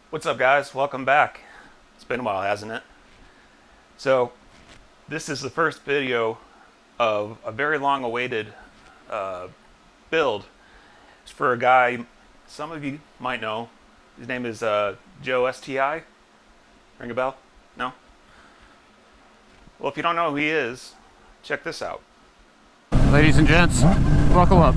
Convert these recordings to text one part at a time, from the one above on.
What's up, guys? Welcome back. It's been a while, hasn't it? So, this is the first video of a very long awaited build. It's for a guy some of you might know. His name is Joe STI. Ring a bell? No? Well, if you don't know who he is, check this out. Ladies and gents, buckle up.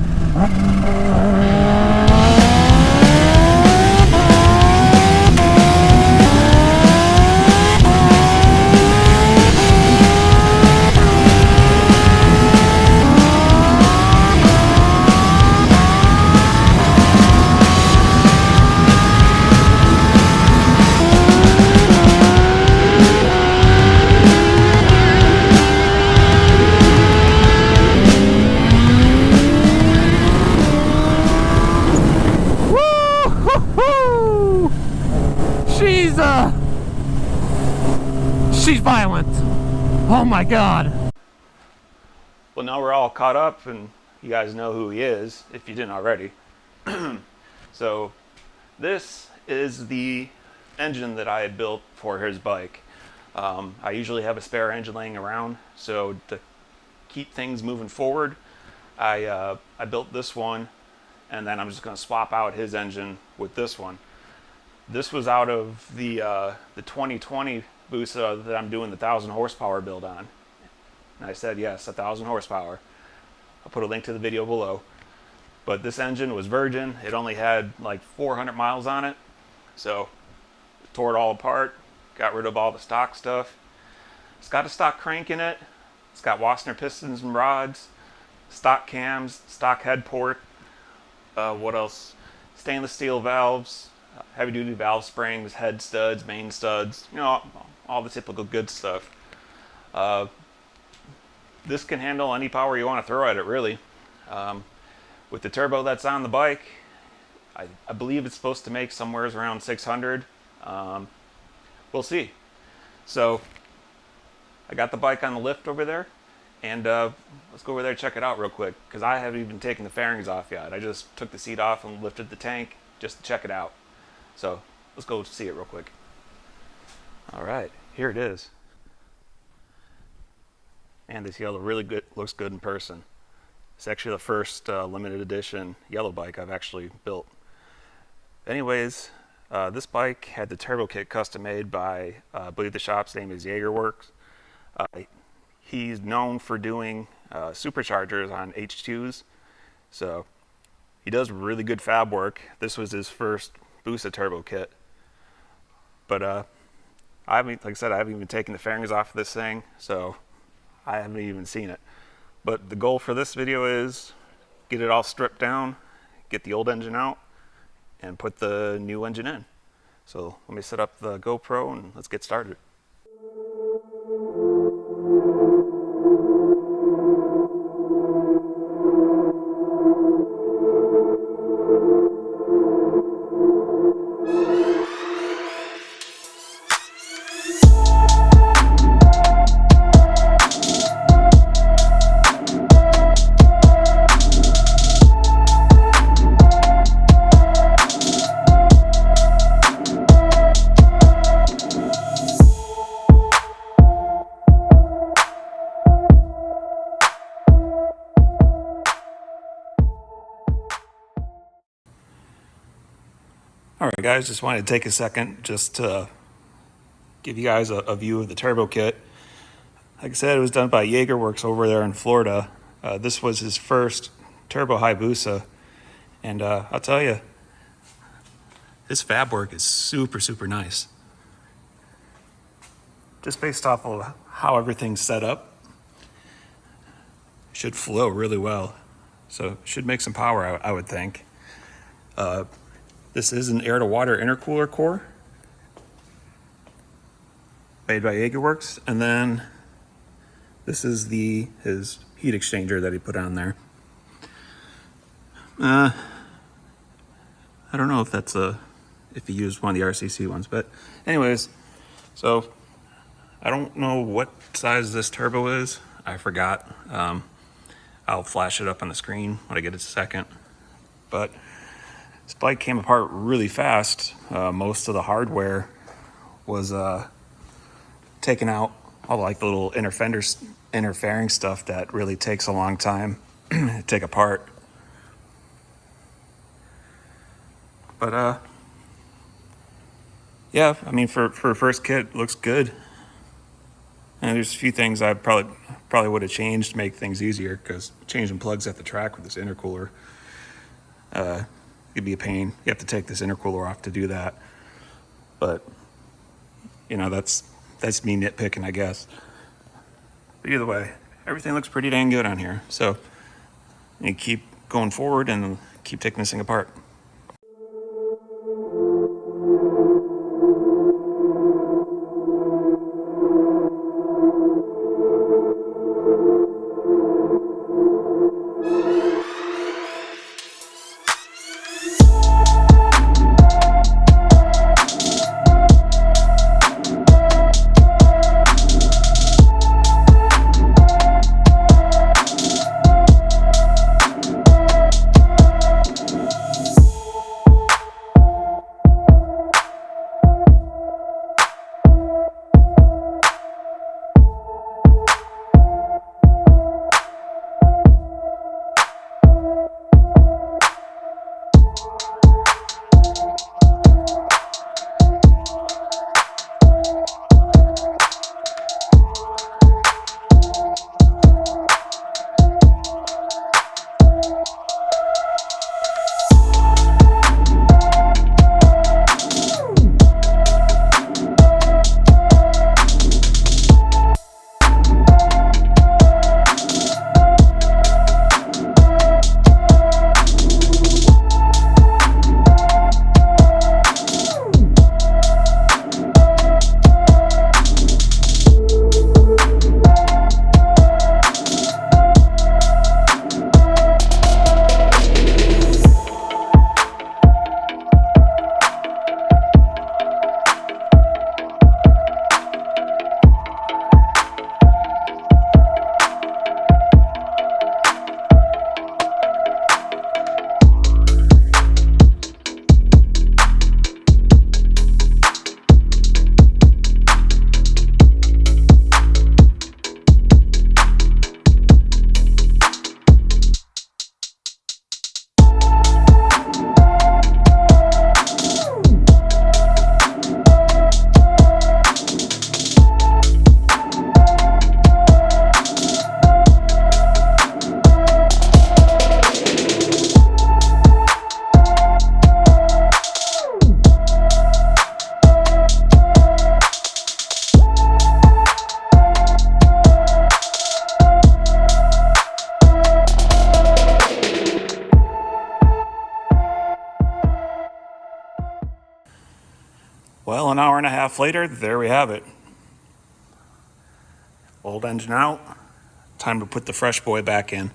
She's violent. Oh my God. Well, now we're all caught up, and you guys know who he is, if you didn't already. So, this is the engine that I had built for his bike. I usually have a spare engine laying around, so to keep things moving forward, I built this one, and then I'm just going to swap out his engine with this one. This was out of the 2020 Busa that I'm doing the 1,000 horsepower build on. And I said, yes, 1,000 horsepower. I'll put a link to the video below. But this engine was virgin. It only had like 400 miles on it. So, tore it all apart. Got rid of all the stock stuff. It's got a stock crank in it. It's got Wassner pistons and rods. Stock cams, stock head port. What else? Stainless steel valves. Heavy duty valve springs, head studs, main studs. You know, all the typical good stuff. This can handle any power you want to throw at it, really. With the turbo that's on the bike, I believe it's supposed to make somewhere around 600. We'll see. So, I got the bike on the lift over there, and let's go over there and check it out real quick, because I haven't even taken the fairings off yet. I just took the seat off and lifted the tank just to check it out. So, let's go see it real quick. Alright, here it is. And this yellow really good, looks good in person. It's actually the first limited edition yellow bike I've actually built. Anyways, this bike had the turbo kit custom made by, I believe the shop's name is Jaegerworks. He's known for doing superchargers on H2s, so he does really good fab work. This was his first Busa turbo kit. But I haven't, like I said, I haven't even taken the fairings off of this thing, so I haven't even seen it. But the goal for this video is get it all stripped down, get the old engine out, and put the new engine in. So let me set up the GoPro and let's get started. Alright guys, just wanted to take a second just to give you guys a view of the turbo kit. Like I said, it was done by Jaegerworks over there in Florida. This was his first turbo Hayabusa, and I'll tell you, his fab work is super nice. Just based off of how everything's set up, it should flow really well. So it should make some power, I would think. This is an air-to-water intercooler core made by Jaegerworks, and then this is his heat exchanger that he put on there. I don't know if that's if he used one of the RCC ones, but anyways, so I don't know what size this turbo is. I forgot. I'll flash it up on the screen when I get a second. But This bike came apart really fast. Most of the hardware was taken out, all like the little interfering stuff that really takes a long time to take apart. But yeah, I mean, for a first kit, it looks good. And there's a few things I probably would have changed to make things easier, because changing plugs at the track with this intercooler could be a pain. You have to take this intercooler off to do that. But you know, that's me nitpicking, I guess. But either way, everything looks pretty dang good on here. So you keep going forward and keep taking this thing apart. Well, an hour and a half later, there we have it. Old engine out. Time to put the fresh boy back in.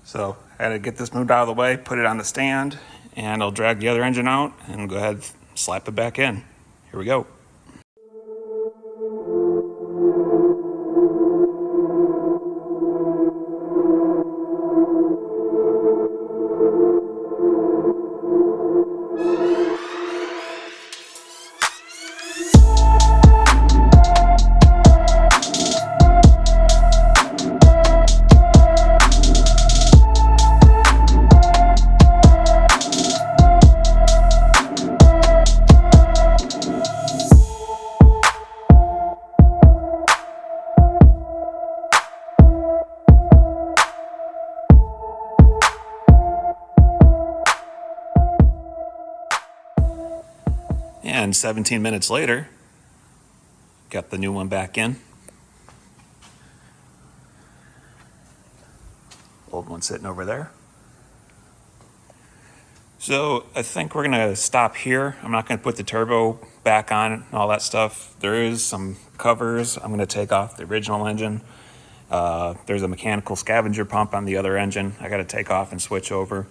So I had to get this moved out of the way, put it on the stand, and I'll drag the other engine out and go ahead and slap it back in. Here we go. And 17 minutes later, got the new one back in. Old one sitting over there. So I think we're gonna stop here. I'm not gonna put the turbo back on and all that stuff. There is some covers I'm gonna take off the original engine. There's a mechanical scavenger pump on the other engine I gotta take off and switch over.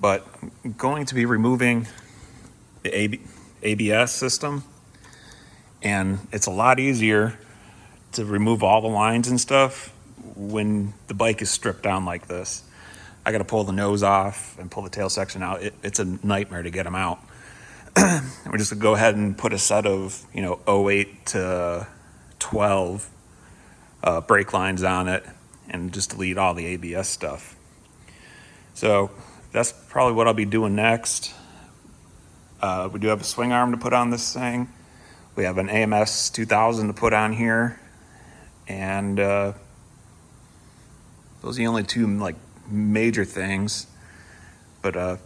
But I'm going to be removing the ABS system, and it's a lot easier to remove all the lines and stuff when the bike is stripped down like this. I got to pull the nose off and pull the tail section out. It's a nightmare to get them out. We're just gonna go ahead and put a set of, you know, 08 to 12 brake lines on it and just delete all the ABS stuff. So that's probably what I'll be doing next. We do have a swing arm to put on this thing. We have an AMS 2000 to put on here. And those are the only two like major things. But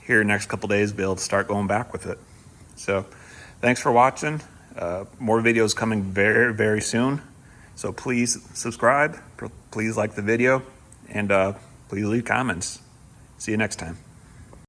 here next couple days, be able to start going back with it. So thanks for watching. More videos coming very, very soon. So please subscribe, please like the video, and please leave comments. See you next time.